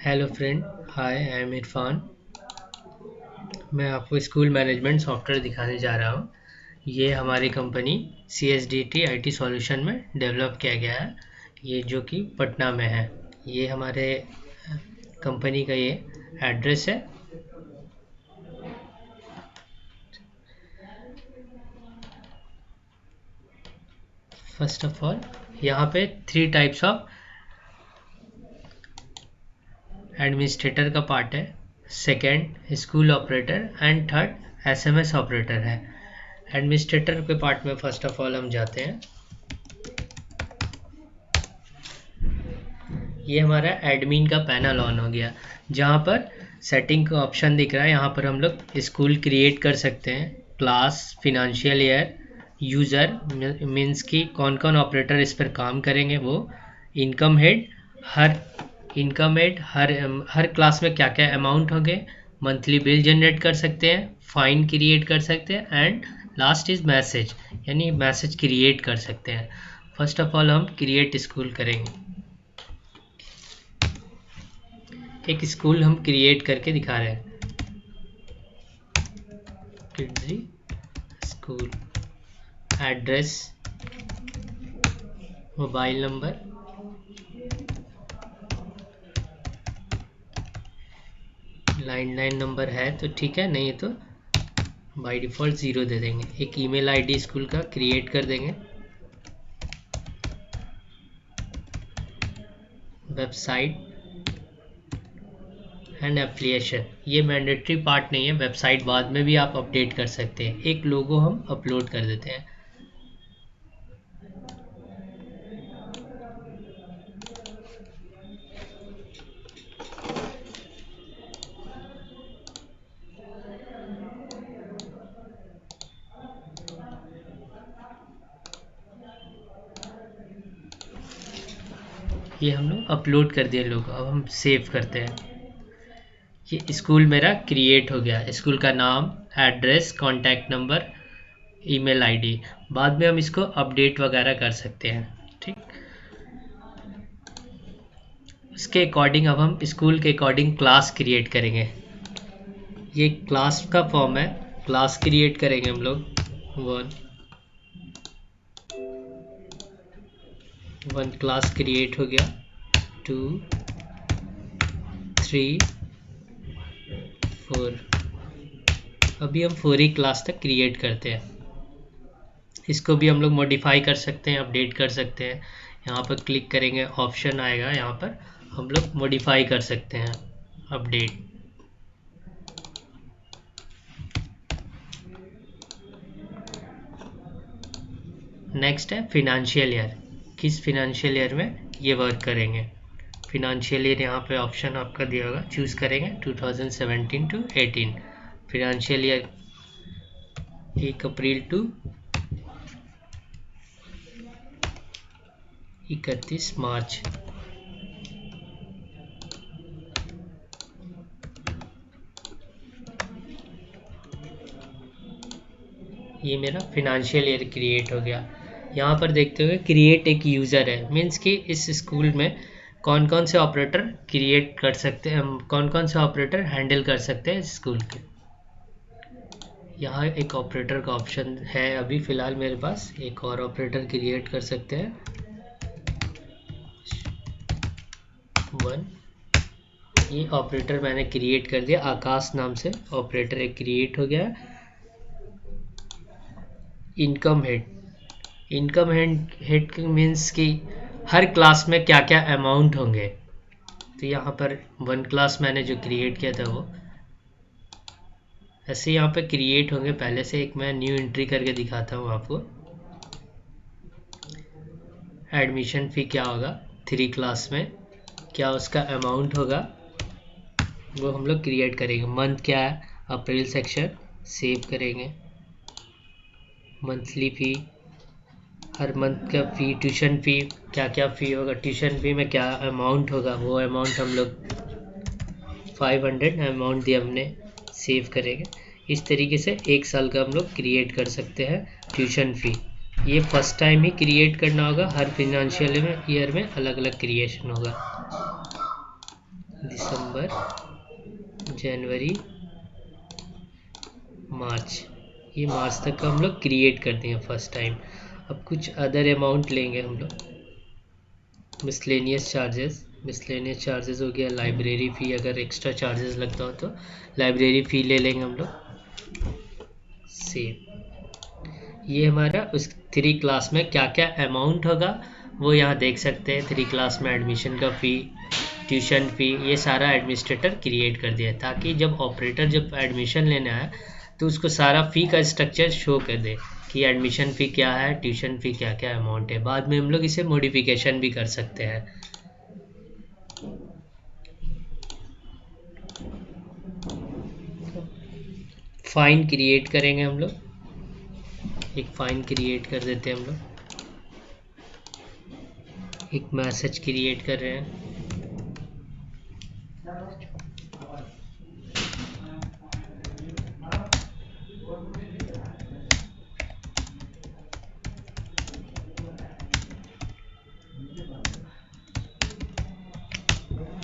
Hello friend, hi I am Irfan. मैं आपको school management software दिखाने जा रहा हूँ। ये हमारी कंपनी CSDT IT सॉल्यूशन में डेवलप किया गया है, ये जो कि पटना में है। ये हमारे कंपनी का ये एड्रेस है। फर्स्ट ऑफ ऑल यहाँ पे 3 टाइप्स ऑफ एडमिनिस्ट्रेटर का पार्ट है, second school operator and third SMS operator है। एडमिनिस्ट्रेटर के पार्ट में फर्स्ट ऑफ ऑल हम जाते हैं। ये हमारा एडमिन का पैनल ऑन हो गया, जहाँ पर सेटिंग का ऑप्शन दिख रहा है। यहाँ पर हम लोग स्कूल क्रिएट कर सकते हैं, class, financial year, user means कि कौन कौन ऑपरेटर इस पर काम करेंगे वो, इनकम हेड, हर क्लास में क्या क्या अमाउंट होंगे, मंथली बिल जनरेट कर सकते हैं, फाइन क्रिएट कर सकते हैं एंड लास्ट इज मैसेज, यानी मैसेज क्रिएट कर सकते हैं। फर्स्ट ऑफ ऑल हम क्रिएट स्कूल करेंगे। एक स्कूल हम क्रिएट करके दिखा रहे हैं, Kidzy school, address, mobile number, landline number है तो ठीक है, नहीं है तो बाय डिफ़ॉल्ट 0 दे देंगे। एक ईमेल आईडी स्कूल का क्रिएट कर देंगे। वेबसाइट एंड एप्लीकेशन, ये मैंडेटरी पार्ट नहीं है, वेबसाइट बाद में भी आप अपडेट कर सकते हैं। एक लोगो हम अपलोड कर देते हैं। ये हम लोग अपलोड कर दिए लोगो। अब हम सेव करते हैं। ये स्कूल मेरा क्रिएट हो गया। स्कूल का नाम, address, contact number, email ID. बाद में हम इसको अपडेट वगैरह कर सकते हैं, ठीक। इसके अकॉर्डिंग अब हम स्कूल के अकॉर्डिंग क्लास क्रिएट करेंगे। ये क्लास का फॉर्म है, क्लास क्रिएट करेंगे हम लोग। वन क्लास क्रिएट हो गया, 2 3 4। अभी हम 4 ही क्लास तक क्रिएट करते हैं। इसको भी हम लोग मॉडिफाई कर सकते हैं, अपडेट कर सकते हैं। यहाँ पर क्लिक करेंगे, ऑप्शन आएगा, यहाँ पर हम लोग मॉडिफाई कर सकते हैं, अपडेट। नेक्स्ट है फिनेंशियल ईयर, किस फिनेंशियल ईयर में ये वर्क करेंगे। फिनेंशियल ईयर यहाँ पे ऑप्शन आपका दिया होगा, चूज़ करेंगे 2017 to 18। Financial year 1 April to 31 March. ये मेरा फिनेंशियल ईयर क्रिएट हो गया। यहाँ पर देखते हुए क्रिएट एक यूज़र है, मीन्स कि इस स्कूल में कौन कौन से ऑपरेटर क्रिएट कर सकते हैं, कौन कौन से ऑपरेटर हैंडल कर सकते हैं स्कूल के। यहाँ एक ऑपरेटर का ऑप्शन है, अभी फ़िलहाल मेरे पास एक और ऑपरेटर क्रिएट कर सकते हैं। 1, ये ऑपरेटर मैंने क्रिएट कर दिया, आकाश नाम से ऑपरेटर एक क्रिएट हो गया। इनकम हेड मीन्स कि हर क्लास में क्या क्या अमाउंट होंगे। तो यहाँ पर 1 क्लास मैंने जो क्रिएट किया था वो ऐसे यहाँ पे क्रिएट होंगे। पहले से एक मैं न्यू एंट्री करके दिखाता हूँ आपको। एडमिशन फ़ी क्या होगा, 3 क्लास में क्या उसका अमाउंट होगा वो हम लोग क्रिएट करेंगे। मंथ क्या है, अप्रैल सेक्शन, सेव करेंगे। मंथली फ़ी, हर मंथ का फ़ी, ट्यूशन फ़ी क्या क्या फ़ी होगा, ट्यूशन फ़ी में क्या अमाउंट होगा, वो अमाउंट हम लोग 500 अमाउंट दिया हमने, सेव करेंगे। इस तरीके से 1 साल का हम लोग क्रिएट कर सकते हैं ट्यूशन फ़ी। ये फर्स्ट टाइम ही क्रिएट करना होगा, हर फिनेंशियल ईयर में अलग अलग क्रिएशन होगा। दिसंबर, जनवरी, मार्च, ये मार्च तक का हम लोग क्रिएट कर देंगे फर्स्ट टाइम। अब कुछ अदर अमाउंट लेंगे हम लोग। मिसलेनियस चार्जेस हो गया, लाइब्रेरी फ़ी, अगर एक्स्ट्रा चार्जेस लगता हो तो लाइब्रेरी फ़ी ले लेंगे हम लोग। सेव। ये हमारा उस 3 क्लास में क्या क्या अमाउंट होगा वो यहाँ देख सकते हैं। 3 क्लास में एडमिशन का फ़ी, ट्यूशन फ़ी, ये सारा एडमिनिस्ट्रेटर क्रिएट कर दिया है ताकि जब ऑपरेटर जब एडमिशन लेने आए तो उसको सारा फ़ी का स्ट्रक्चर शो कर दे कि एडमिशन फ़ी क्या है, ट्यूशन फ़ी क्या क्या अमाउंट है। बाद में हम लोग इसे मॉडिफिकेशन भी कर सकते हैं। फाइन क्रिएट करेंगे हम लोग, एक फाइन क्रिएट कर देते हैं हम लोग, एक मैसेज क्रिएट कर रहे हैं।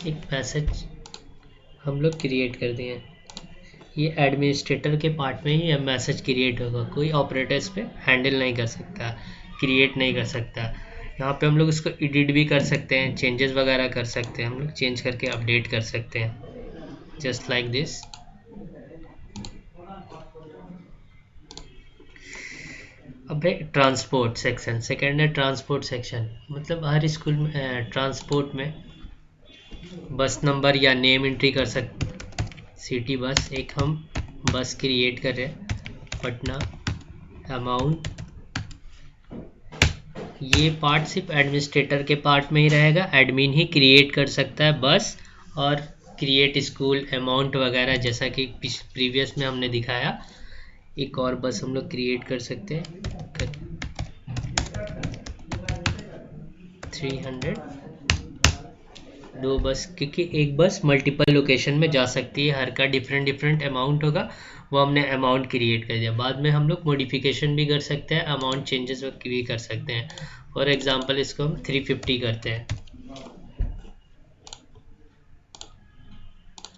एक मैसेज हम लोग क्रिएट कर दिए। ये एडमिनिस्ट्रेटर के पार्ट में ही मैसेज क्रिएट होगा, कोई ऑपरेटर इस पे हैंडल नहीं कर सकता, क्रिएट नहीं कर सकता। यहाँ पे हम लोग इसको एडिट भी कर सकते हैं, चेंजेस वगैरह कर सकते हैं, हम लोग चेंज करके अपडेट कर सकते हैं जस्ट लाइक दिस। अब है ट्रांसपोर्ट सेक्शन, सेकेंड है ट्रांसपोर्ट सेक्शन, मतलब हर स्कूल में ट्रांसपोर्ट में बस नंबर या नेम एंट्री कर सकते। सिटी बस, एक हम बस क्रिएट कर रहे हैं, पटना, अमाउंट। ये पार्ट सिर्फ एडमिनिस्ट्रेटर के पार्ट में ही रहेगा, एडमिन ही क्रिएट कर सकता है बस और क्रिएट स्कूल अमाउंट वगैरह, जैसा कि प्रीवियस में हमने दिखाया। एक और बस हम लोग क्रिएट कर सकते हैं 300, 2 बस, क्योंकि एक बस मल्टीपल लोकेशन में जा सकती है, हर का डिफरेंट अमाउंट होगा, वो हमने अमाउंट क्रिएट कर दिया। बाद में हम लोग मॉडिफिकेशन भी कर सकते हैं, अमाउंट चेंजेस भी कर सकते हैं। फॉर एग्जांपल इसको हम 350 करते हैं।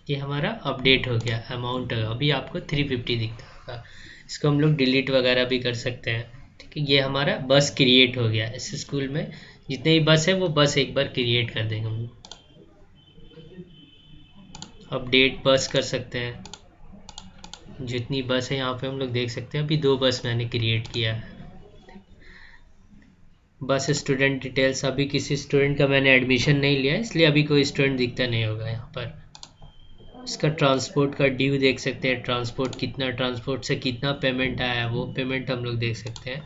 ये हमारा अपडेट हो गया, अमाउंट अभी आपको 350 दिखता होगा। इसको हम लोग डिलीट वगैरह भी कर सकते हैं। ठीक है, ये हमारा बस क्रिएट हो गया। इस स्कूल में जितने भी बस है वो बस एक बार क्रिएट कर देंगे हम लोग। अपडेट बस कर सकते हैं, जितनी बस है यहाँ पे हम लोग देख सकते हैं। अभी 2 बस मैंने क्रिएट किया है। बस स्टूडेंट डिटेल्स, अभी किसी स्टूडेंट का मैंने एडमिशन नहीं लिया इसलिए अभी कोई स्टूडेंट दिखता नहीं होगा यहाँ पर। इसका ट्रांसपोर्ट का ड्यू देख सकते हैं, ट्रांसपोर्ट कितना, ट्रांसपोर्ट से कितना पेमेंट आया है वो पेमेंट हम लोग देख सकते हैं।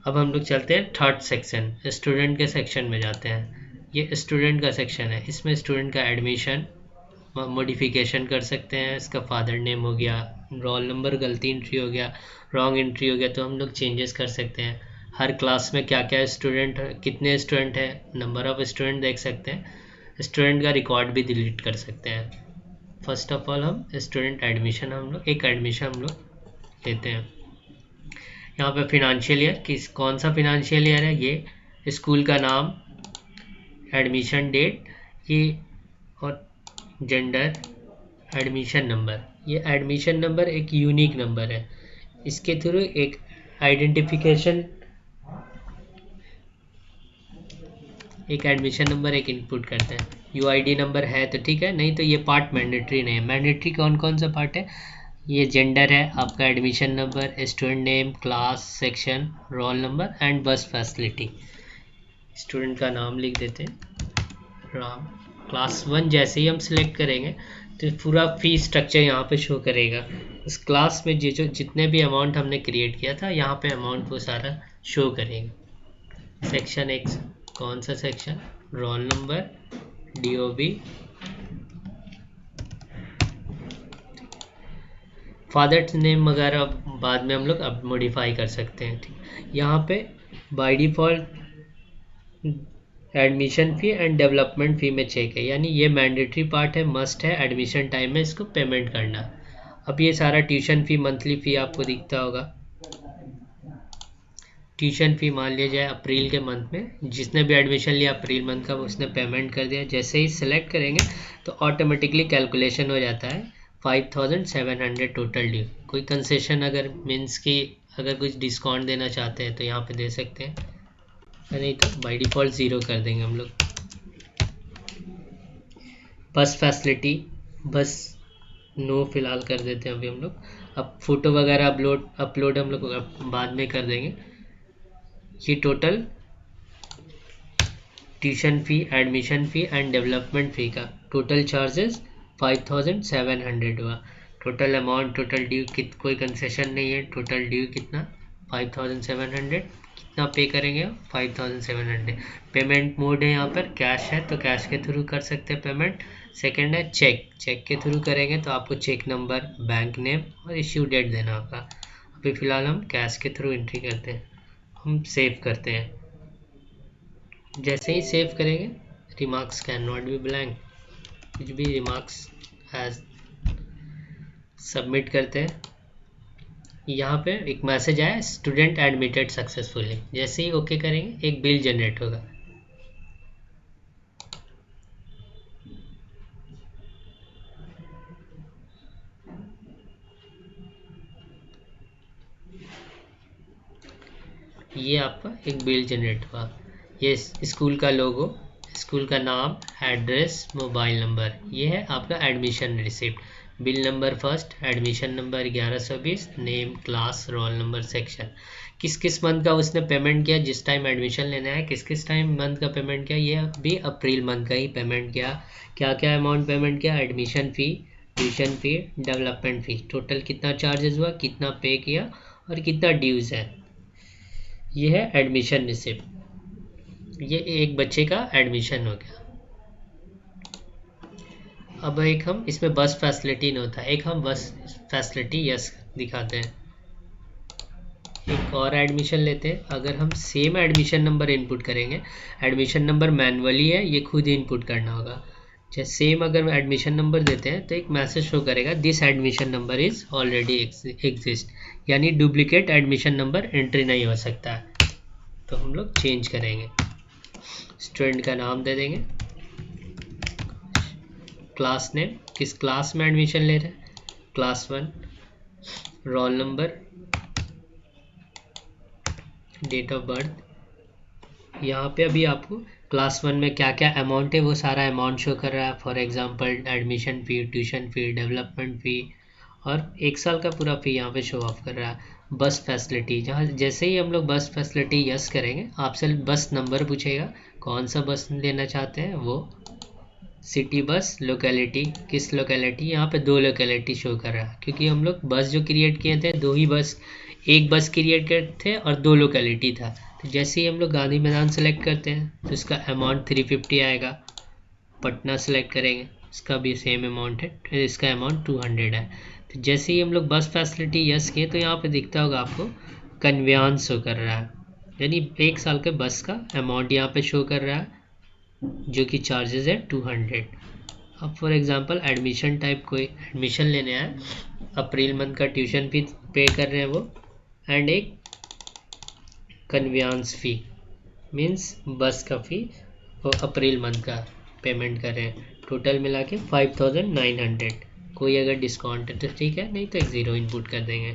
अब हम लोग चलते हैं थर्ड सेक्शन, स्टूडेंट के सेक्शन में जाते हैं। ये स्टूडेंट का सेक्शन है, इसमें स्टूडेंट का एडमिशन मॉडिफिकेशन कर सकते हैं। इसका फादर नेम हो गया, रोल नंबर गलती एंट्री हो गया, रॉन्ग एंट्री हो गया तो हम लोग चेंजेस कर सकते हैं। हर क्लास में क्या क्या स्टूडेंट, कितने स्टूडेंट है, नंबर ऑफ स्टूडेंट देख सकते हैं। स्टूडेंट का रिकॉर्ड भी डिलीट कर सकते हैं। फर्स्ट ऑफ ऑल हम स्टूडेंट एडमिशन, हम लोग एक एडमिशन हम लोग लेते हैं। यहाँ पे फिनंशियल ईयर, कौन सा फिनंशियल ईयर है, ये स्कूल का नाम, एडमिशन डेट, ये और जेंडर, एडमिशन नंबर। ये एडमिशन नंबर एक यूनिक नंबर है, इसके थ्रू एक आइडेंटिफिकेशन, एक एडमिशन नंबर एक इनपुट करते हैं। यूआईडी नंबर है तो ठीक है, नहीं तो ये पार्ट मैंडेटरी नहीं है। मैंडेटरी कौन कौन सा पार्ट है, ये जेंडर है, आपका admission number, student name, class, section, roll number and बस फैसिलिटी। स्टूडेंट का नाम लिख देते हैं राम। क्लास 1 जैसे ही हम सिलेक्ट करेंगे तो पूरा फी स्ट्रक्चर यहाँ पे शो करेगा। उस क्लास में जो जितने भी अमाउंट हमने क्रिएट किया था यहाँ पे अमाउंट वो सारा शो करेगा। सेक्शन एक, कौन सा section, roll number, DOB, father's name वगैरह बाद में हम लोग अब मॉडिफाई कर सकते हैं। ठीक, यहाँ पे by default admission fee and development fee में चेक है, यानी ये मैंडेटरी पार्ट है, मस्ट है, एडमिशन टाइम में इसको पेमेंट करना। अब ये सारा ट्यूशन फ़ी, मंथली फ़ी आपको दिखता होगा। ट्यूशन फ़ी मान लिया जाए अप्रैल के मंथ में, जिसने भी एडमिशन लिया अप्रैल मंथ का उसने पेमेंट कर दिया। जैसे ही सिलेक्ट करेंगे तो ऑटोमेटिकली कैलकुलेशन हो जाता है 5700 टोटल ड्यू। कोई कंसेशन अगर मीन्स कि अगर कुछ डिस्काउंट देना चाहते हैं तो यहाँ पे दे सकते हैं, नहीं तो बाय डिफ़ॉल्ट ज़ीरो कर देंगे हम लोग। बस फैसिलिटी बस नो फिलहाल कर देते हैं अभी हम लोग। अब फ़ोटो वगैरह अपलोड हम लोग बाद में कर देंगे। ये total tuition fee, admission fee and development fee का टोटल चार्जेस 5700 हुआ। टोटल अमाउंट, टोटल ड्यू कोई कंसेशन नहीं है। टोटल ड्यू कितना 5700, कितना पे करेंगे 5700। पेमेंट मोड है यहाँ पर कैश है तो कैश के थ्रू कर सकते हैं पेमेंट। सेकंड है चेक के थ्रू करेंगे तो आपको चेक नंबर, बैंक नेम और इश्यू डेट देना होगा। अभी फ़िलहाल हम कैश के थ्रू एंट्री करते हैं, हम सेव करते हैं। जैसे ही सेव करेंगे remarks can not be blank, कुछ भी रिमार्क्स एज सबमिट करते हैं। यहाँ पे एक मैसेज आया स्टूडेंट एडमिटेड सक्सेसफुली। जैसे ही ओके करेंगे एक बिल जनरेट होगा। ये आपका एक बिल जनरेट हुआ। ये स्कूल का लोगो, स्कूल का नाम, एड्रेस, मोबाइल नंबर, ये है आपका admission receipt. Bill number first, admission number 1120, name, class, role number, section, किस किस मंथ का उसने पेमेंट किया, जिस टाइम एडमिशन लेना है किस किस टाइम मंथ का पेमेंट किया, ये भी अप्रैल मंथ का ही पेमेंट किया। क्या क्या अमाउंट पेमेंट किया, admission fee, tuition fee, development fee, total कितना चार्जेस हुआ, कितना पे किया और कितना ड्यूज़ है। ये है एडमिशन रिसिप्ट। ये एक बच्चे का एडमिशन हो गया। अब एक हम इसमें बस फैसिलिटी नहीं होता, एक हम बस फैसिलिटी यस दिखाते हैं। एक और एडमिशन लेते हैं। अगर हम सेम एडमिशन नंबर इनपुट करेंगे, एडमिशन नंबर मैनुअली है, ये खुद ही इनपुट करना होगा। जैसे सेम अगर एडमिशन नंबर देते हैं तो एक मैसेज शो करेगा this admission number is already exist, यानी डुप्लीकेट एडमिशन नंबर एंट्री नहीं हो सकता है। तो हम लोग चेंज करेंगे, स्टूडेंट का नाम दे देंगे, क्लास नेम, किस क्लास में एडमिशन ले रहे हैं, class 1, roll number, date of birth. यहाँ पे अभी आपको क्लास 1 में क्या क्या अमाउंट है वो सारा अमाउंट शो कर रहा है। For example admission fee, tuition fee, development fee और 1 साल का पूरा फ़ी यहाँ पे शो ऑफ कर रहा है। बस फैसिलिटी, जहाँ जैसे ही हम लोग बस फैसिलिटी यस करेंगे आपसे बस नंबर पूछेगा, कौन सा बस लेना चाहते हैं, वो सिटी बस, लोकेलिटी, किस लोकेलिटी, यहाँ पे 2 लोकेलिटी शो कर रहा है क्योंकि हम लोग बस जो क्रिएट किए थे 2 ही बस, एक बस क्रिएट किए थे और 2 लोकेलिटी था। तो जैसे ही हम लोग गांधी मैदान सेलेक्ट करते हैं तो इसका अमाउंट 350 आएगा। पटना सेलेक्ट करेंगे, इसका भी सेम अमाउंट है, इसका अमाउंट 200 है। तो जैसे ही हम लोग बस फैसिलिटी यस किए तो यहाँ पे दिखता होगा आपको कन्वेंस शो कर रहा है, यानी 1 साल के बस का अमाउंट यहाँ पे शो कर रहा है जो कि चार्जेस है 200। अब फॉर एग्जांपल एडमिशन टाइप, कोई एडमिशन लेने आए, अप्रैल मंथ का ट्यूशन फी पे कर रहे हैं वो, एंड एक कन्वेंस फ़ी मीन्स बस का फ़ी वो अप्रैल मंथ का पेमेंट कर रहे हैं। टोटल मिला के 5900। कोई अगर डिस्काउंट है तो ठीक है, नहीं तो एक ज़ीरो इनपुट कर देंगे।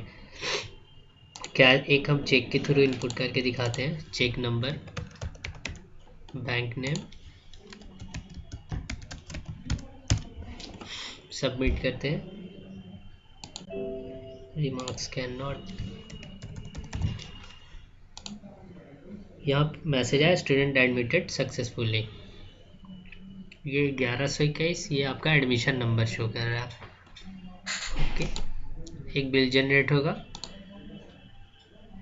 क्या एक हम चेक के थ्रू इनपुट करके दिखाते हैं, check number, bank name, submit करते हैं, रिमार्क्स कैन नॉट, यहाँ मैसेज आया स्टूडेंट एडमिटेड सक्सेसफुली। ये 1121, ये आपका एडमिशन नंबर शो कर रहा है। ओके, एक बिल जनरेट होगा।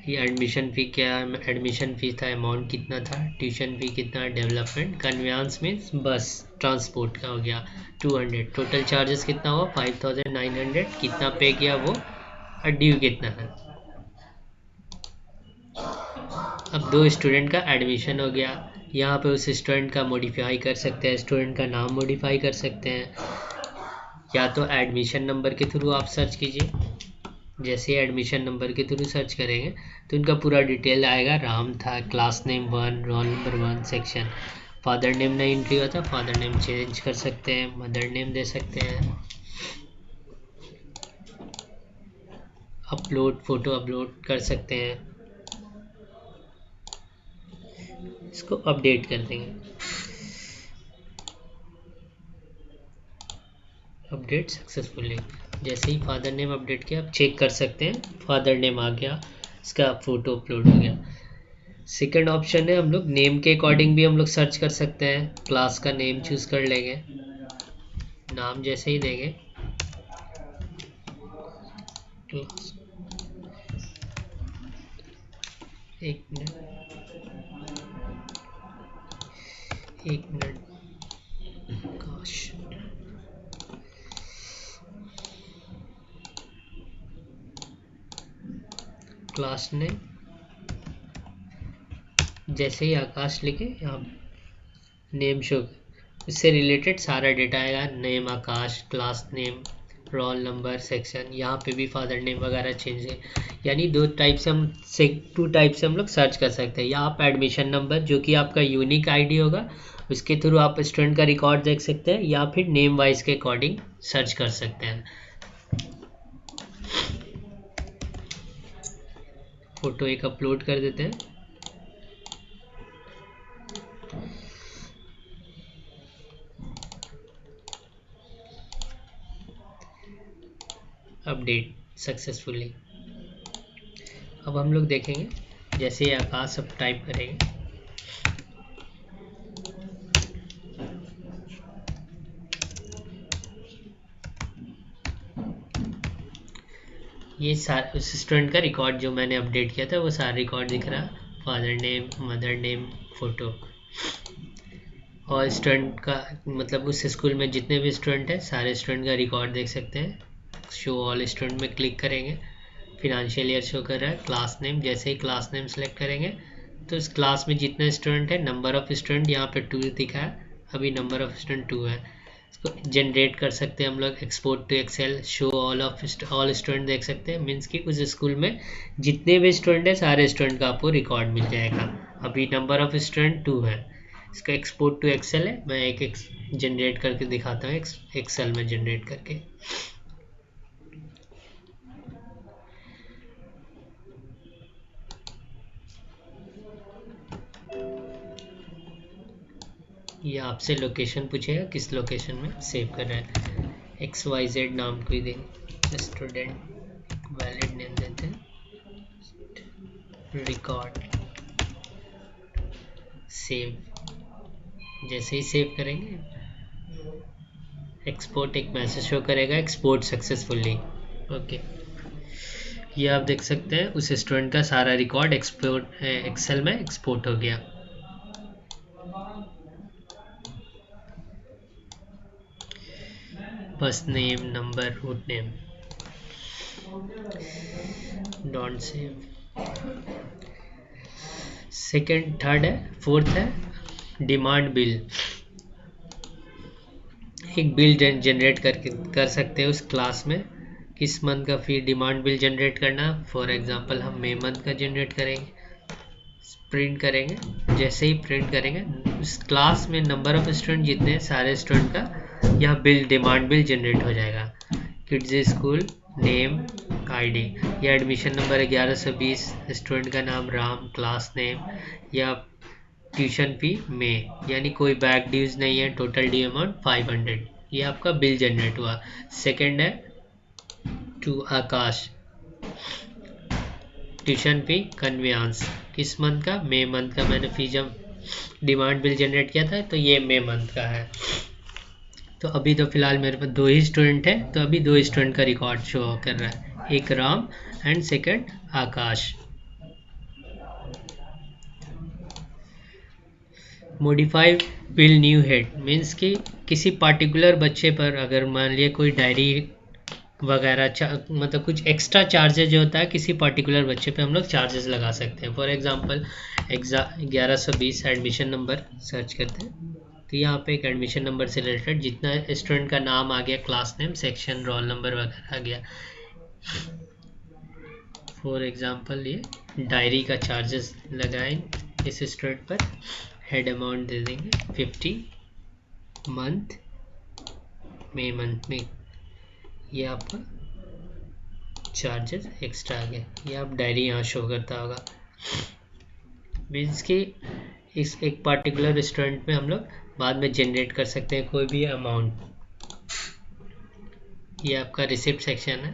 ये एडमिशन फ़ी क्या, एडमिशन फ़ी था, अमाउंट कितना था, ट्यूशन फ़ी कितना, डेवलपमेंट, कन्वेंस मीन्स बस ट्रांसपोर्ट का हो गया 200। टोटल चार्जेस कितना हुआ 5900, कितना पे किया वो और ड्यू कितना है। अब 2 स्टूडेंट का एडमिशन हो गया। यहाँ पे उस स्टूडेंट का मॉडिफाई कर सकते हैं, स्टूडेंट का नाम मॉडिफाई कर सकते हैं, या तो एडमिशन नंबर के थ्रू आप सर्च कीजिए, जैसे एडमिशन नंबर के थ्रू सर्च करेंगे तो इनका पूरा डिटेल आएगा। राम था, class name 1, roll number 1, section. Father name नहीं एंट्री हुआ था, फादर नेम चेंज कर सकते हैं, मदर नेम दे सकते हैं। अपलोड फोटो अपलोड कर सकते हैं, इसको अपडेट कर देंगे। Update successfully. जैसे ही फादर नेम अपडेट किया, आप चेक कर सकते हैं फादर नेम आ गया, इसका फोटो अपलोड हो गया। सेकंड ऑप्शन है, हम लोग नेम के अकॉर्डिंग भी हम लोग सर्च कर सकते हैं। क्लास का नेम चूज कर लेंगे, नाम जैसे ही देंगे क्लास। एक मिनट काश, क्लास नेम जैसे ही आकाश लिखे आप नेम शो, इससे रिलेटेड सारा डेटा आएगा। Name Akash, class name, roll number, section. यहाँ पे भी फादर नेम वगैरह चेंज है। यानी टू टाइप से हम लोग सर्च कर सकते हैं। या आप एडमिशन नंबर जो कि आपका यूनिक आईडी होगा, उसके थ्रू आप स्टूडेंट का रिकॉर्ड देख सकते हैं, या फिर नेम वाइज के अकॉर्डिंग सर्च कर सकते हैं। फोटो एक अपलोड कर देते हैं। Update successfully. अब हम लोग देखेंगे, जैसे ही आकाश अब टाइप करेंगे, ये सारे उस स्टूडेंट का रिकॉर्ड जो मैंने अपडेट किया था वो सारा रिकॉर्ड दिख रहा है। Father name, mother name, photo. और स्टूडेंट का मतलब उस स्कूल में जितने भी स्टूडेंट हैं सारे स्टूडेंट का रिकॉर्ड देख सकते हैं। शो ऑल स्टूडेंट में क्लिक करेंगे, फिनेंशियल ईयर शो कर रहा है। क्लास नेम, जैसे ही क्लास नेम सेलेक्ट करेंगे तो इस क्लास में जितने स्टूडेंट है, नंबर ऑफ स्टूडेंट यहाँ पे 2 दिखा है, अभी नंबर ऑफ स्टूडेंट 2 है। इसको जनरेट कर सकते हैं हम लोग, export to Excel. Show all student देख सकते हैं, मीन्स कि उस स्कूल में जितने भी स्टूडेंट है सारे स्टूडेंट का आपको रिकॉर्ड मिल जाएगा। अभी नंबर ऑफ स्टूडेंट 2 है। इसका एक्सपोर्ट टू एक्सेल है, मैं एक जनरेट करके दिखाता हूँ, एक्सेल में जनरेट करके। ये आपसे लोकेशन पूछेगा, किस लोकेशन में सेव कर रहा है। XYZ नाम कोई देंगे, स्टूडेंट वैलिड नेम देते हैं, रिकॉर्ड, सेव। जैसे ही सेव करेंगे एक्सपोर्ट एक मैसेज शो करेगा, एक्सपोर्ट सक्सेसफुली। ओके, ये आप देख सकते हैं उस स्टूडेंट का सारा रिकॉर्ड एक्सपोर्ट एक्सेल में एक्सपोर्ट हो गया। Bus name, number, route name, don't save. Second, third है, फोर्थ है डिमांड बिल। एक बिल जनरेट कर सकते हैं उस क्लास में, किस मंथ का फी डिमांड बिल जनरेट करना। फॉर एग्जांपल हम मई मंथ का जनरेट करेंगे, प्रिंट करेंगे। जैसे ही प्रिंट करेंगे उस क्लास में नंबर ऑफ स्टूडेंट जितने हैं सारे स्टूडेंट का यह बिल, डिमांड बिल जनरेट हो जाएगा। किड्स स्कूल नेम, आईडी, या एडमिशन नंबर 1120, स्टूडेंट का नाम राम, क्लास नेम, या ट्यूशन फी में, यानी कोई बैक ड्यूज नहीं है। टोटल ड्यू अमाउंट 500, ये आपका बिल जनरेट हुआ। सेकंड है to Aakash, tuition fee conveyance, किस मंथ का, मई मंथ का। मैंने फी जब डिमांड बिल जनरेट किया था तो ये मई मंथ का है। तो अभी तो फिलहाल मेरे पास 2 ही स्टूडेंट है, तो अभी 2 स्टूडेंट का रिकॉर्ड शो कर रहा है, एक Ram and second Akash. Modify bill new head, means कि किसी पार्टिकुलर बच्चे पर अगर मान लिया कोई डायरी वगैरह मतलब कुछ एक्स्ट्रा चार्जेज जो होता है किसी पर्टिकुलर बच्चे पे हम लोग चार्जेस लगा सकते हैं। For example 1120 admission number search करते हैं तो यहाँ पे एक एडमिशन नंबर से रिलेटेड जितना स्टूडेंट का नाम आ गया, class name, section, roll number वगैरह आ गया। फॉर एग्जांपल ये डायरी का चार्जेस लगाएं इस स्टूडेंट पर, हेड अमाउंट दे देंगे 50 मंथ में ये आपका चार्जेस एक्स्ट्रा आ गया। ये आप डायरी यहाँ शो करता होगा, मीन्स कि इस एक पार्टिकुलर स्टूडेंट में हम लोग बाद में जनरेट कर सकते हैं कोई भी अमाउंट। ये आपका रिसिप्ट सेक्शन है,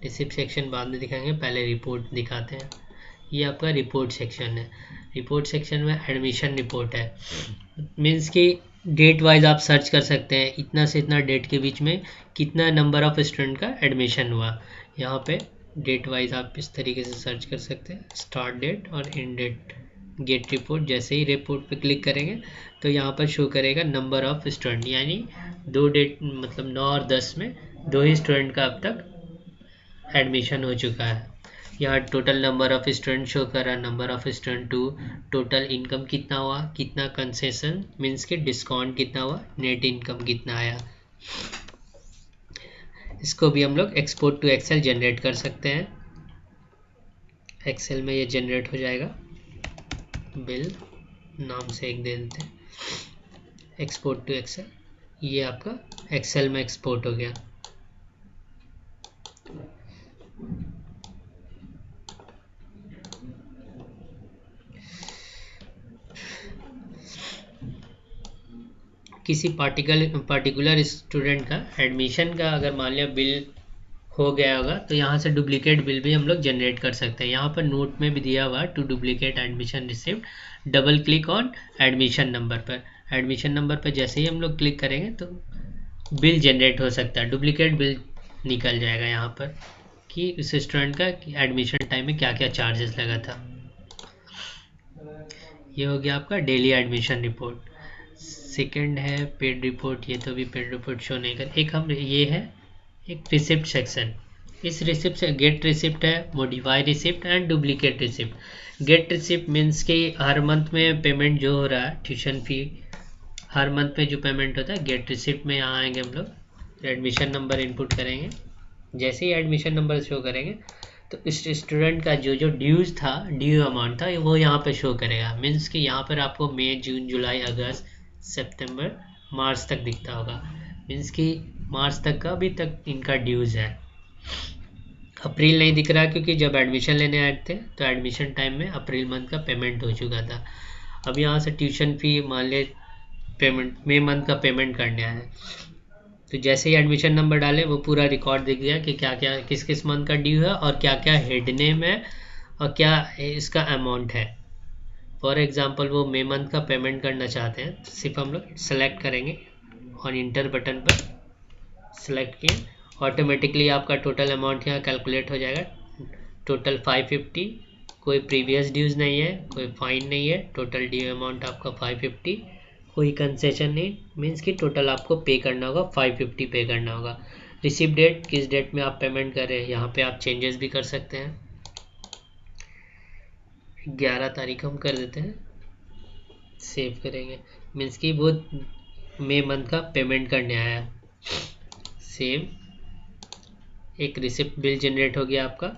रिसिप्ट सेक्शन बाद में दिखाएंगे, पहले रिपोर्ट दिखाते हैं। ये आपका रिपोर्ट सेक्शन है। रिपोर्ट सेक्शन में एडमिशन रिपोर्ट है, मीन्स कि डेट वाइज आप सर्च कर सकते हैं इतना से इतना डेट के बीच में कितना नंबर ऑफ स्टूडेंट का एडमिशन हुआ। यहाँ पे डेट वाइज आप इस तरीके से सर्च कर सकते हैं, स्टार्ट डेट और एंड डेट। गेट रिपोर्ट, जैसे ही रिपोर्ट पे क्लिक करेंगे तो यहाँ पर शो करेगा नंबर ऑफ स्टूडेंट, यानी 2 डेट मतलब 9 और 10 में 2 ही स्टूडेंट का अब तक एडमिशन हो चुका है। यहाँ total number of student show कर रहा है, number of student 2, total income कितना हुआ, कितना कंसेशन मीन्स के डिस्काउंट कितना हुआ, नेट इनकम कितना आया। इसको भी हम लोग एक्सपोर्ट टू एक्सेल जनरेट कर सकते हैं। एक्सेल में ये जनरेट हो जाएगा, बिल नाम से एक दे देते हैं, एक्सपोर्ट टू एक्सेल। ये आपका एक्सेल में एक्सपोर्ट हो गया। किसी पार्टिकुलर स्टूडेंट का एडमिशन का अगर मान लिया बिल हो गया होगा तो यहाँ से डुप्लीकेट बिल भी हम लोग जनरेट कर सकते हैं। यहाँ पर नोट में भी दिया हुआ to duplicate admission receipt, double click on admission number पर। एडमिशन नंबर पर जैसे ही हम लोग क्लिक करेंगे तो बिल जनरेट हो सकता है, डुप्लीकेट बिल निकल जाएगा यहाँ पर कि उस स्टूडेंट का एडमिशन टाइम में क्या क्या चार्जेस लगा था। ये हो गया आपका डेली एडमिशन रिपोर्ट। सेकंड है पेड रिपोर्ट, ये तो भी पेड रिपोर्ट शो नहीं कर। एक हम ये है एक रिसिप्ट सेक्शन, इस रिसिप्ट से गेट रिसिप्ट है, modify receipt and duplicate receipt. Get receipt means कि हर मंथ में पेमेंट जो हो रहा है ट्यूशन फी, हर मंथ में जो पेमेंट होता है गेट रिसिप्ट में यहाँ आएंगे हम लोग, एडमिशन नंबर इनपुट करेंगे। जैसे ही एडमिशन नंबर शो करेंगे तो इस स्टूडेंट का जो ड्यूज था, ड्यू अमाउंट था, वो यहाँ पे शो करेगा। मीन्स कि यहाँ पर आपको मई, जून, जुलाई, अगस्त, सितंबर, मार्च तक दिखता होगा। मीन्स कि मार्च तक का अभी तक इनका ड्यूज है। अप्रैल नहीं दिख रहा क्योंकि जब एडमिशन लेने आए थे तो एडमिशन टाइम में अप्रैल मंथ का पेमेंट हो चुका था। अब यहाँ से ट्यूशन फी मान ले पेमेंट मई मंथ का पेमेंट करने आए, तो जैसे ही एडमिशन नंबर डाले वो पूरा रिकॉर्ड दिख गया कि क्या क्या किस किस मंथ का ड्यू है और क्या क्या हेड नेम है और क्या इसका अमाउंट है। फॉर एग्जांपल वो मई मंथ का पेमेंट करना चाहते हैं तो सिर्फ हम लोग सेलेक्ट करेंगे और इंटर बटन पर सेलेक्ट किए, ऑटोमेटिकली आपका टोटल अमाउंट यहाँ कैलकुलेट हो जाएगा। टोटल 550, कोई प्रीवियस ड्यूज नहीं है, कोई फाइन नहीं है, टोटल ड्यू अमाउंट आपका 550, कोई कंसेशन नहीं, मीन्स कि टोटल आपको पे करना होगा 550 पे करना होगा। रिसीव डेट, किस डेट में आप पेमेंट कर रहे हैं, यहाँ पे आप चेंजेस भी कर सकते हैं। 11 तारीख हम कर देते हैं, सेव करेंगे, मीन्स कि वो मई मंथ का पेमेंट करने आया। सेव, एक रिसिप्ट बिल जनरेट हो गया आपका।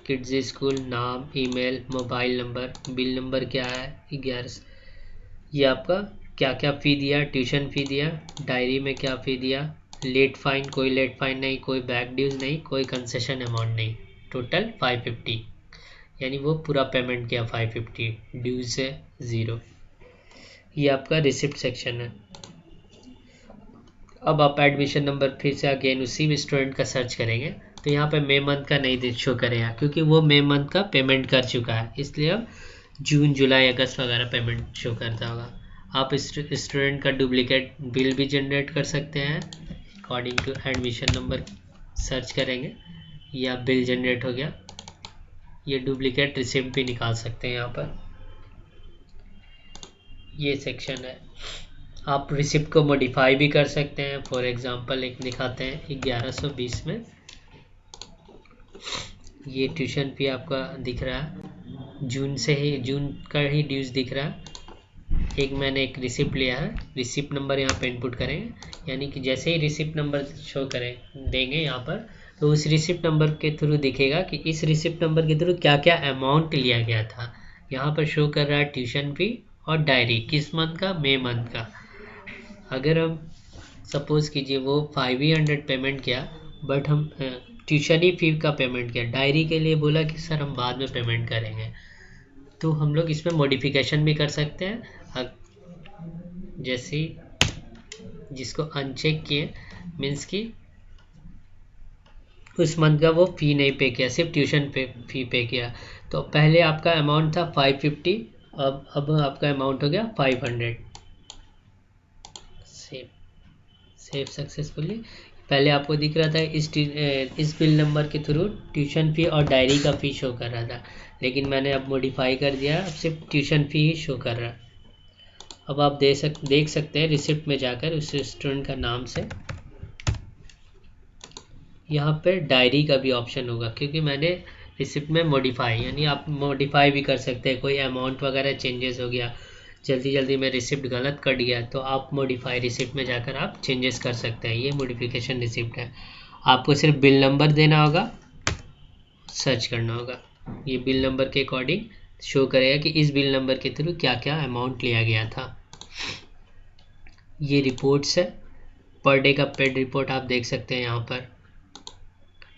किड्स स्कूल, नाम, email, mobile number, bill number क्या है 11। ये आपका क्या क्या फ़ी दिया, ट्यूशन फ़ी दिया, डायरी में क्या फ़ी दिया, लेट फ़ाइन, कोई लेट फ़ाइन नहीं, कोई बैक ड्यूज नहीं, कोई कंसेशन अमाउंट नहीं, टोटल 550, यानी वो पूरा पेमेंट किया 550, ड्यूज से 0। ये आपका रिसिप्ट सेक्शन है। अब आप एडमिशन नंबर फिर से अगेन उसी स्टूडेंट का सर्च करेंगे तो यहाँ पे मई मंथ का नहीं शो करेगा क्योंकि वो मई मंथ का पेमेंट कर चुका है, इसलिए अब जून, जुलाई, अगस्त वगैरह पेमेंट शो करता होगा। आप स्टूडेंट का डुप्लीकेट बिल भी जनरेट कर सकते हैं, according to admission number search करेंगे, या बिल जनरेट हो गया। ये डुप्लीकेट रिसिप्ट भी निकाल सकते हैं यहाँ पर, ये सेक्शन है। आप रिसिप्ट को मॉडिफाई भी कर सकते हैं। फॉर एग्जांपल एक दिखाते हैं 1120 में ये ट्यूशन फी आपका दिख रहा है, जून से ही, जून का ही ड्यूज दिख रहा है। एक मैंने एक रिसिप्ट लिया है, रिसिप्ट नंबर यहाँ पे इनपुट करेंगे, यानी कि जैसे ही रिसिप्ट नंबर शो करें देंगे यहाँ पर तो उस रिसिप्ट नंबर के थ्रू दिखेगा कि इस रिसिप्ट नंबर के थ्रू क्या क्या अमाउंट लिया गया था। यहाँ पर शो कर रहा है ट्यूशन फी और डायरी, किस मंथ का, मई मंथ का। अगर हम सपोज कीजिए वो 500 पेमेंट किया, बट हम ट्यूशन ही फी का पेमेंट किया, डायरी के लिए बोला कि सर हम बाद में पेमेंट करेंगे, तो हम लोग इसमें मॉडिफिकेशन भी कर सकते हैं। जैसे जिसको अनचेक किए मीन्स कि उस मंथ का वो फ़ी नहीं पे किया, सिर्फ ट्यूशन फ़ी पे किया, तो पहले आपका अमाउंट था 550, अब आपका अमाउंट हो गया 500। Save successfully. पहले आपको दिख रहा था इस बिल नंबर के थ्रू ट्यूशन फ़ी और डायरी का फ़ी शो कर रहा था, लेकिन मैंने अब मॉडिफाई कर दिया, अब सिर्फ ट्यूशन फ़ी ही शो कर रहा है। अब आप देख सकते हैं रिसिप्ट में जाकर उस स्टूडेंट का नाम से, यहाँ पर डायरी का भी ऑप्शन होगा, क्योंकि मैंने रिसिप्ट में मॉडिफाई, यानी आप मॉडिफाई भी कर सकते हैं, कोई अमाउंट वगैरह चेंजेस हो गया, जल्दी में रिसिप्ट गलत कट गया, तो आप मॉडिफाई रिसिप्ट में जाकर आप चेंजेस कर सकते हैं। ये मॉडिफिकेशन रिसिप्ट है। आपको सिर्फ बिल नंबर देना होगा, सर्च करना होगा, ये बिल नंबर के अकॉर्डिंग शो करेगा कि इस बिल नंबर के थ्रू क्या क्या अमाउंट लिया गया था। ये रिपोर्ट्स है, पर डे का पेड रिपोर्ट आप देख सकते हैं।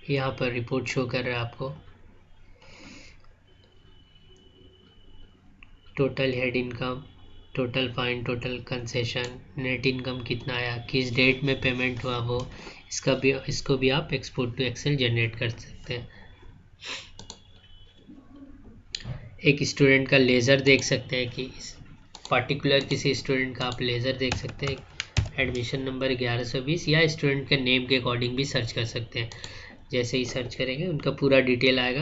यहाँ पर रिपोर्ट शो कर रहा है आपको, total head income, total fine, total concession, net income कितना आया, किस डेट में पेमेंट हुआ, वो इसको भी आप एक्सपोर्ट टू एक्सेल जनरेट कर सकते हैं। एक स्टूडेंट का लेज़र देख सकते हैं कि पर्टिकुलर किसी स्टूडेंट का आप लेज़र देख सकते हैं, एडमिशन नंबर 1120, या स्टूडेंट के नेम के अकॉर्डिंग भी सर्च कर सकते हैं। जैसे ही सर्च करेंगे उनका पूरा डिटेल आएगा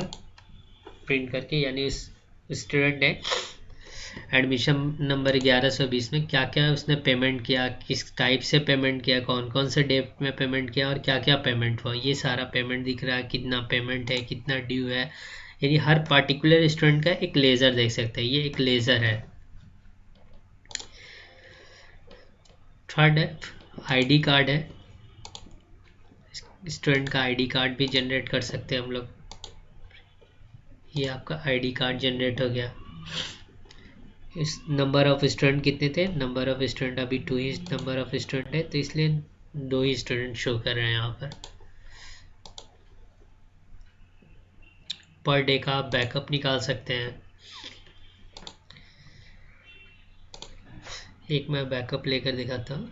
प्रिंट करके, यानी उस स्टूडेंट ने एडमिशन नंबर 1120 में क्या क्या उसने पेमेंट किया, किस टाइप से पेमेंट किया, कौन कौन से डेट में पेमेंट किया और क्या क्या पेमेंट हुआ, ये सारा पेमेंट दिख रहा है, कितना पेमेंट है, कितना ड्यू है, यानी हर पार्टिकुलर स्टूडेंट का एक लेज़र देख सकते हैं। ये एक लेज़र है। थर्ड है आईडी कार्ड है, स्टूडेंट का आईडी कार्ड भी जनरेट कर सकते हैं हम लोग। ये आपका आईडी कार्ड जनरेट हो गया। इस नंबर ऑफ स्टूडेंट कितने थे, नंबर ऑफ स्टूडेंट अभी 2 ही नंबर ऑफ स्टूडेंट है, तो इसलिए 2 ही स्टूडेंट शो कर रहे हैं यहाँ पर डे का आप बैकअप निकाल सकते हैं। एक मैं बैकअप लेकर दिखाता हूँ।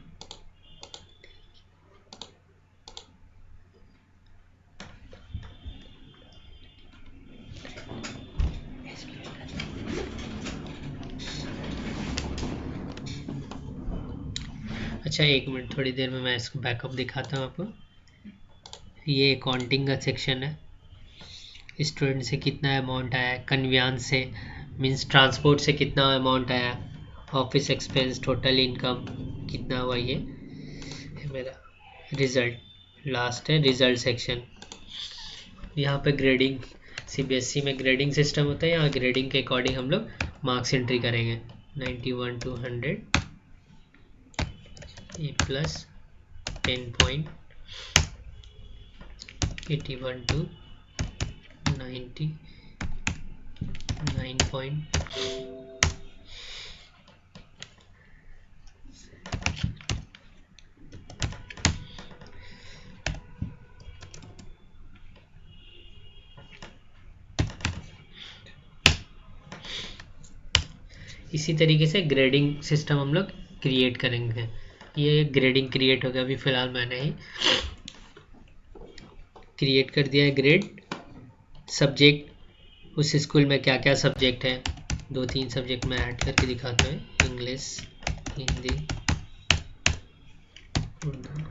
अच्छा, एक मिनट, थोड़ी देर में मैं इसको बैकअप दिखाता हूँ आपको। ये अकाउंटिंग का सेक्शन है, स्टूडेंट से कितना अमाउंट आया, कन्वेंस से मीन्स ट्रांसपोर्ट से कितना अमाउंट आया, ऑफिस एक्सपेंस, टोटल इनकम कितना हुआ, ये मेरा रिज़ल्ट लास्ट है, रिज़ल्ट सेक्शन। यहाँ पे ग्रेडिंग, सीबीएसई में ग्रेडिंग सिस्टम होता है, यहाँ ग्रेडिंग के अकॉर्डिंग हम लोग मार्क्स एंट्री करेंगे। 91 to 100, A plus 10 point, 81 to 99 point, इसी तरीके से ग्रेडिंग सिस्टम हम लोग क्रिएट करेंगे। ये ग्रेडिंग क्रिएट हो गया, अभी फ़िलहाल मैंने ही क्रिएट कर दिया है ग्रेड। सब्जेक्ट, उस स्कूल में क्या क्या सब्जेक्ट है, 2-3 सब्जेक्ट में ऐड करके दिखाता हूँ, इंग्लिश, हिंदी, उर्दू,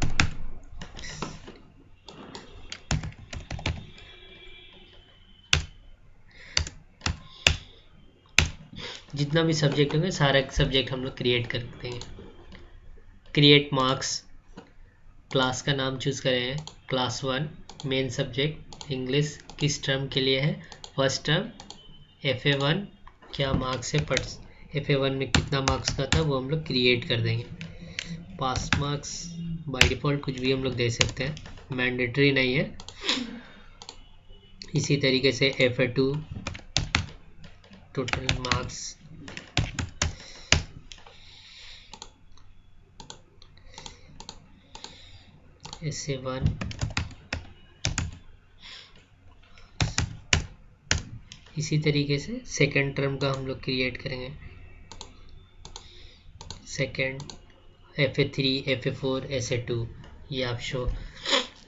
जितना भी सब्जेक्ट होंगे सारा सब्जेक्ट हम लोग क्रिएट कर देंगे। क्रिएट मार्क्स, क्लास का नाम चूज़ करें, क्लास 1, मेन सब्जेक्ट इंग्लिश, किस टर्म के लिए है, फर्स्ट टर्म, FA1 क्या मार्क्स है, FA1 में कितना मार्क्स का था वो हम लोग क्रिएट कर देंगे। पास मार्क्स बाय डिफ़ॉल्ट कुछ भी हम लोग दे सकते हैं। मैंडेटरी नहीं है। इसी तरीके से FA2 टोटल मार्क्स, SA1 इसी तरीके से सेकेंड टर्म का हम लोग क्रिएट करेंगे। सेकेंड FA3 FA4 SA2 ये आप शो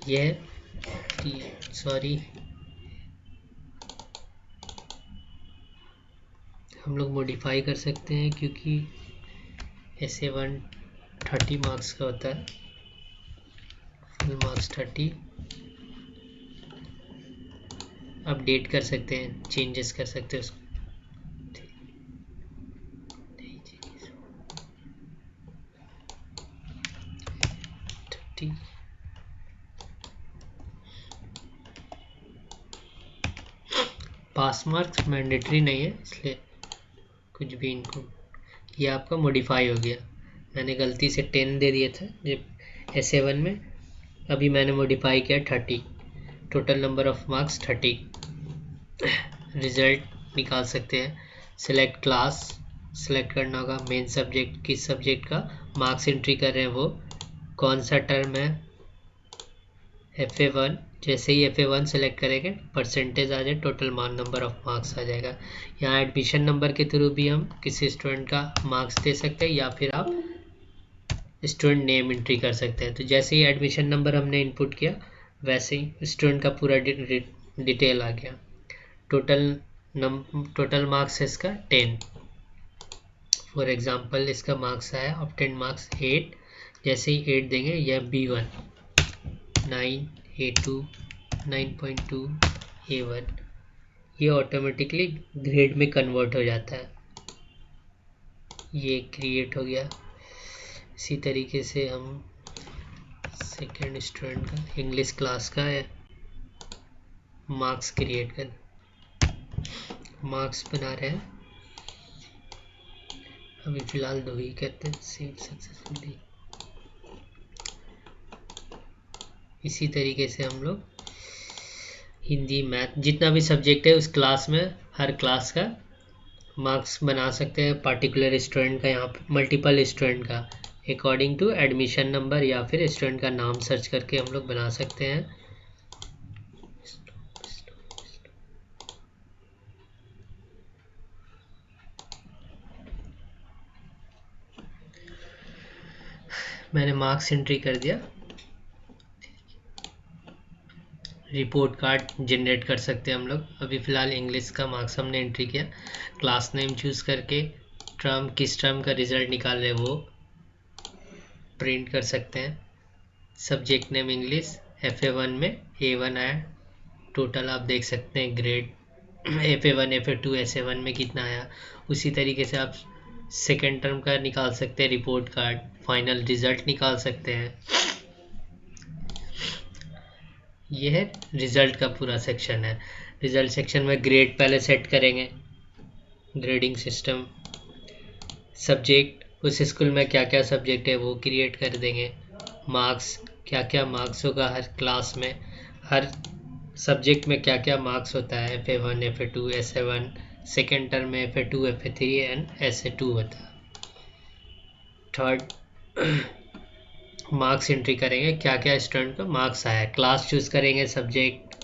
ये सॉरी हम लोग मॉडिफाई कर सकते हैं क्योंकि SA1 30 मार्क्स का होता है, फुल मार्क्स 30। अपडेट कर सकते हैं, चेंजेस कर सकते हैं उसको। पास मार्क्स मैंडेटरी नहीं है, इसलिए कुछ भी इनको ये आपका मॉडिफाई हो गया। मैंने गलती से 10 दे दिया था जब SA1 में, अभी मैंने मॉडिफाई किया 30। Total number of marks 30। Result निकाल सकते हैं। सिलेक्ट क्लास सेलेक्ट करना होगा। मेन सब्जेक्ट किस सब्जेक्ट का मार्क्स एंट्री कर रहे हैं, वो कौन सा टर्म है। FA1 जैसे ही FA1 सेलेक्ट करेंगे परसेंटेज आ जाए, टोटल नंबर ऑफ मार्क्स आ जाएगा। यहाँ एडमिशन नंबर के थ्रू भी हम किसी स्टूडेंट का मार्क्स दे सकते हैं, या फिर आप स्टूडेंट नेम एंट्री कर सकते हैं। तो जैसे ही एडमिशन नंबर हमने इनपुट किया वैसे ही स्टूडेंट का पूरा डिटेल आ गया। टोटल मार्क्स है इसका 10। फॉर एग्जांपल इसका मार्क्स आया ऑब्टेन मार्क्स 8। जैसे ही 8 देंगे यह B1 9 A2 9.2 A1 ये ऑटोमेटिकली ग्रेड में कन्वर्ट हो जाता है। ये क्रिएट हो गया। इसी तरीके से हम सेकेंड स्टूडेंट का इंग्लिश क्लास का है मार्क्स क्रिएट कर मार्क्स बना रहे हैं। अभी फिलहाल 2 ही करते हैं, सेव सक्सेसफुली। इसी तरीके से हम लोग हिंदी मैथ जितना भी सब्जेक्ट है उस क्लास में हर क्लास का मार्क्स बना सकते हैं। पार्टिकुलर स्टूडेंट का यहाँ पे मल्टीपल स्टूडेंट का अकॉर्डिंग टू एडमिशन नंबर या फिर स्टूडेंट का नाम सर्च करके हम लोग बना सकते हैं। मैंने मार्क्स एंट्री कर दिया। रिपोर्ट कार्ड जनरेट कर सकते हैं हम लोग। अभी फ़िलहाल इंग्लिश का मार्क्स हमने एंट्री किया। क्लास नेम चूज़ करके टर्म किस टर्म का रिज़ल्ट निकाल रहे वो प्रिंट कर सकते हैं। सब्जेक्ट नेम इंग्लिश, FA1 में A1 आया। टोटल आप देख सकते हैं ग्रेड FA1 FA2 SA1 में कितना आया। उसी तरीके से आप सेकेंड टर्म का निकाल सकते हैं रिपोर्ट कार्ड, फाइनल रिज़ल्ट निकाल सकते हैं। ये है रिज़ल्ट का पूरा सेक्शन है। रिज़ल्ट सेक्शन में ग्रेड पहले सेट करेंगे, ग्रेडिंग सिस्टम, सब्जेक्ट उस स्कूल में क्या क्या सब्जेक्ट है वो क्रिएट कर देंगे। मार्क्स क्या क्या मार्क्स होगा हर क्लास में, हर सब्जेक्ट में क्या क्या मार्क्स होता है। FA1 FA2 SA1, second term में FA2 FA3 एंड SA2 होता है। थर्ड मार्क्स एंट्री करेंगे, क्या क्या स्टूडेंट का मार्क्स आया। क्लास चूज करेंगे, सब्जेक्ट,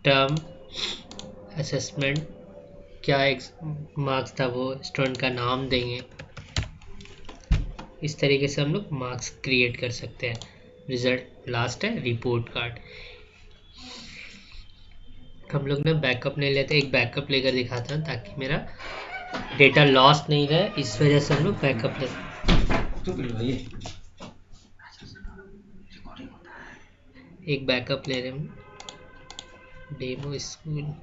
टर्म, असेसमेंट क्या एक मार्क्स था वो स्टूडेंट का नाम देंगे। इस तरीके से हम लोग मार्क्स क्रिएट कर सकते हैं। रिजल्ट लास्ट है रिपोर्ट कार्ड। हम लोग ने बैकअप नहीं लेते, एक बैकअप लेकर दिखाता हूँ ताकि मेरा डेटा लॉस नहीं रहे, इस वजह से हम लोग बैकअप लेते। एक बैकअप ले रहे हैं डेमो स्कूल।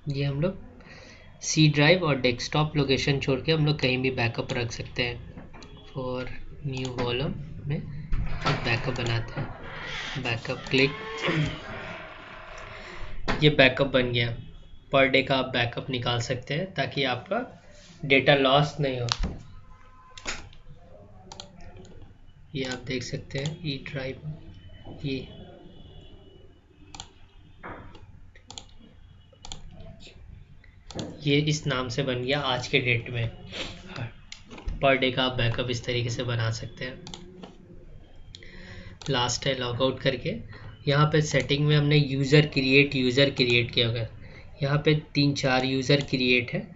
ये हम लोग C ड्राइव और डेस्कटॉप लोकेशन छोड़ के हम लोग कहीं भी बैकअप रख सकते हैं। फॉर न्यू वॉल्यूम में बैकअप बनाते हैं। बैकअप क्लिक, ये बैकअप बन गया। पर डे का आप बैकअप निकाल सकते हैं ताकि आपका डेटा लॉस नहीं हो। ये आप देख सकते हैं ई ड्राइव, ये इस नाम से बन गया आज के डेट में। पर डे का आप बैकअप इस तरीके से बना सकते हैं। लास्ट है लॉग आउट करके, यहाँ पे सेटिंग में हमने यूज़र क्रिएट किया होगा। यहाँ पे 3-4 यूज़र क्रिएट है।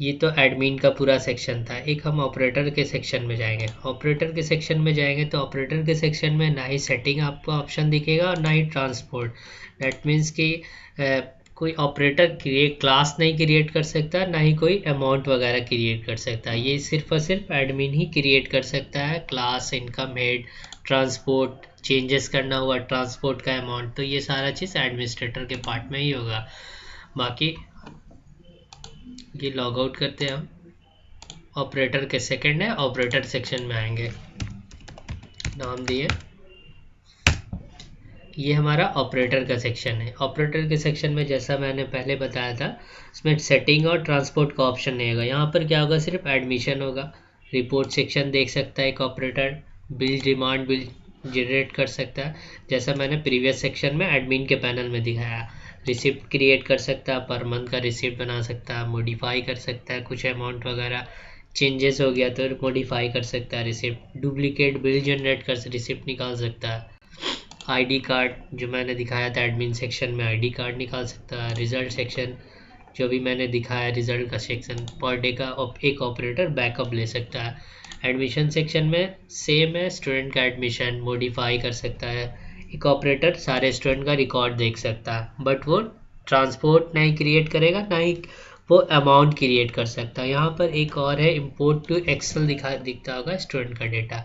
ये तो एडमिन का पूरा सेक्शन था। एक हम ऑपरेटर के सेक्शन में जाएंगे। ऑपरेटर के सेक्शन में जाएंगे तो ऑपरेटर के सेक्शन में ना ही सेटिंग आपको ऑप्शन दिखेगा और ना ही ट्रांसपोर्ट। दैट मीन्स कि कोई ऑपरेटर क्लास नहीं क्रिएट कर सकता, ना ही कोई अमाउंट वगैरह क्रिएट कर सकता है। ये सिर्फ और सिर्फ एडमिन ही क्रिएट कर सकता है। Class, income, head, transport, changes करना हुआ ट्रांसपोर्ट का अमाउंट, तो ये सारा चीज़ एडमिनिस्ट्रेटर के पार्ट में ही होगा। बाकी ये लॉग आउट करते हैं हम। ऑपरेटर के सेकंड है, ऑपरेटर सेक्शन में आएंगे, नाम दिए, ये हमारा ऑपरेटर का सेक्शन है। ऑपरेटर के सेक्शन में जैसा मैंने पहले बताया था, इसमें सेटिंग और ट्रांसपोर्ट का ऑप्शन नहीं होगा। यहाँ पर क्या होगा, सिर्फ एडमिशन होगा। रिपोर्ट सेक्शन देख सकता है एक operator, bill demand bill generate कर सकता है, जैसा मैंने प्रीवियस सेक्शन में एडमिन के पैनल में दिखाया। रिसिप्ट क्रिएट कर सकता है, पर मंथ का रिसिप्ट बना सकता है, मॉडिफाई कर सकता है, कुछ अमाउंट वगैरह चेंजेस हो गया तो मॉडिफाई कर सकता है रिसिप्ट, डुप्लीकेट बिल जनरेट कर रिसिप्ट निकाल सकता है। आईडी कार्ड जो मैंने दिखाया था एडमिन सेक्शन में, आईडी कार्ड निकाल सकता है। रिजल्ट सेक्शन जो भी मैंने दिखाया, रिजल्ट का सेक्शन, पर डे का एक ऑपरेटर बैकअप ले सकता है। एडमिशन सेक्शन में सेम है, स्टूडेंट का एडमिशन मॉडिफाई कर सकता है। एक ऑपरेटर सारे स्टूडेंट का रिकॉर्ड देख सकता है, बट वो ट्रांसपोर्ट नहीं क्रिएट करेगा, ना ही वो अमाउंट क्रिएट कर सकता है। यहाँ पर एक और है, इंपोर्ट टू एक्सेल दिखता होगा स्टूडेंट का डेटा।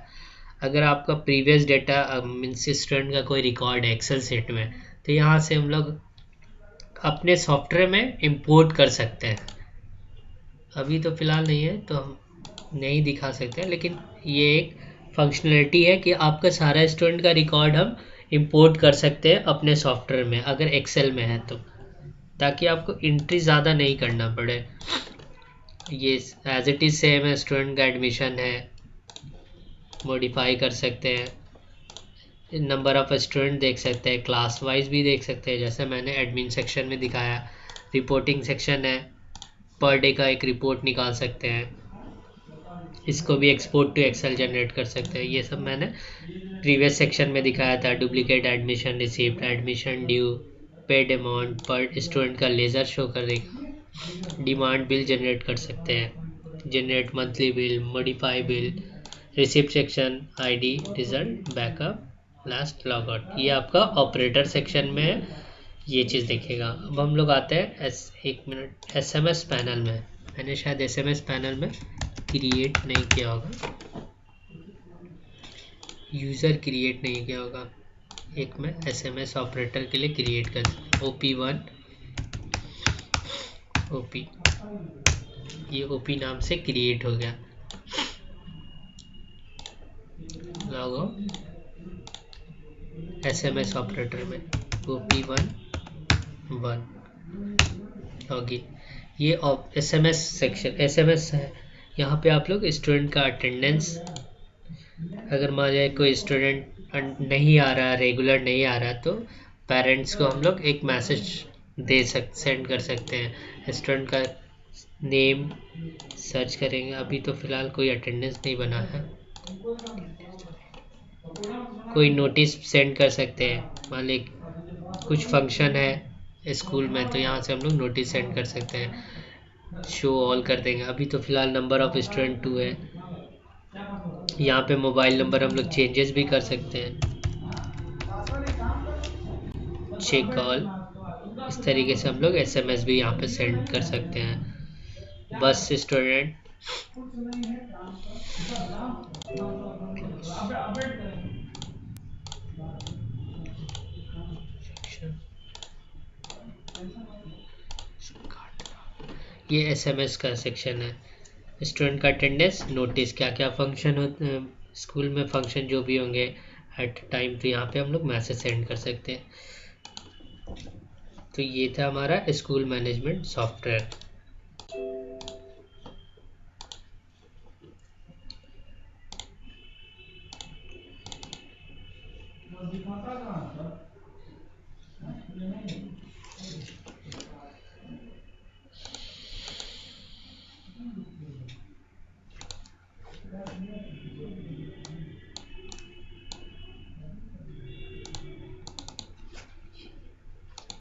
अगर आपका प्रीवियस डेटा मीन्स स्टूडेंट का कोई रिकॉर्ड है एक्सेल सेट में, तो यहाँ से हम लोग अपने सॉफ्टवेयर में इंपोर्ट कर सकते हैं। अभी तो फ़िलहाल नहीं है तो हम नहीं दिखा सकते हैं, लेकिन ये एक फंक्शनलिटी है कि आपका सारा स्टूडेंट का रिकॉर्ड हम इंपोर्ट कर सकते हैं अपने सॉफ्टवेयर में, अगर एक्सेल में है तो, ताकि आपको एंट्री ज़्यादा नहीं करना पड़े। ये एज इट इज़ सेम है, स्टूडेंट का एडमिशन है, मॉडिफाई कर सकते हैं, नंबर ऑफ स्टूडेंट देख सकते हैं, क्लास वाइज भी देख सकते हैं, जैसे मैंने एडमिन सेक्शन में दिखाया। रिपोर्टिंग सेक्शन है, पर डे का एक रिपोर्ट निकाल सकते हैं, इसको भी एक्सपोर्ट टू एक्सेल जनरेट कर सकते हैं। ये सब मैंने प्रीवियस सेक्शन में दिखाया था। Duplicate admission receipt, admission due, paid amount, पर स्टूडेंट का लेज़र शो कर देगा। डिमांड बिल जनरेट कर सकते हैं, generate monthly bill, modify bill, receipt section, ID, result, backup, last, log out. ये आपका ऑपरेटर सेक्शन में है, ये चीज़ देखेगा। अब हम लोग आते हैं एसएमएस पैनल में। मैंने शायद एसएमएस पैनल में क्रिएट नहीं किया होगा, यूज़र क्रिएट नहीं किया होगा। एक मैं एसएमएस ऑपरेटर के लिए क्रिएट कर OP1 OP, ये OP नाम से क्रिएट हो गया। लॉग आउट एसएमएस ऑपरेटर में OP1 लॉगिन। ये एसएमएस सेक्शन एसएमएस है। यहाँ पे आप लोग स्टूडेंट का अटेंडेंस, अगर मान जाए कोई स्टूडेंट नहीं आ रहा, रेगुलर नहीं आ रहा, तो पेरेंट्स को हम लोग एक मैसेज सेंड कर सकते हैं। स्टूडेंट का नेम सर्च करेंगे, अभी तो फ़िलहाल कोई अटेंडेंस नहीं बना है। कोई नोटिस सेंड कर सकते हैं, मान ली कुछ फंक्शन है स्कूल में, तो यहाँ से हम लोग नोटिस सेंड कर सकते हैं। शो ऑल कर देंगे। अभी तो फ़िलहाल नंबर ऑफ़ स्टूडेंट 2 है। यहाँ पे मोबाइल नंबर हम लोग चेंजेस भी कर सकते हैं, चेक ऑल। इस तरीके से हम लोग एसएमएस भी यहाँ पे सेंड कर सकते हैं। बस स्टूडेंट ये एसएमएस का सेक्शन है। स्टूडेंट का अटेंडेंस, नोटिस, क्या क्या फंक्शन होते हैं स्कूल में, फंक्शन जो भी होंगे एट टाइम, तो यहाँ पे हम लोग मैसेज सेंड कर सकते हैं। तो ये था हमारा स्कूल मैनेजमेंट सॉफ्टवेयर।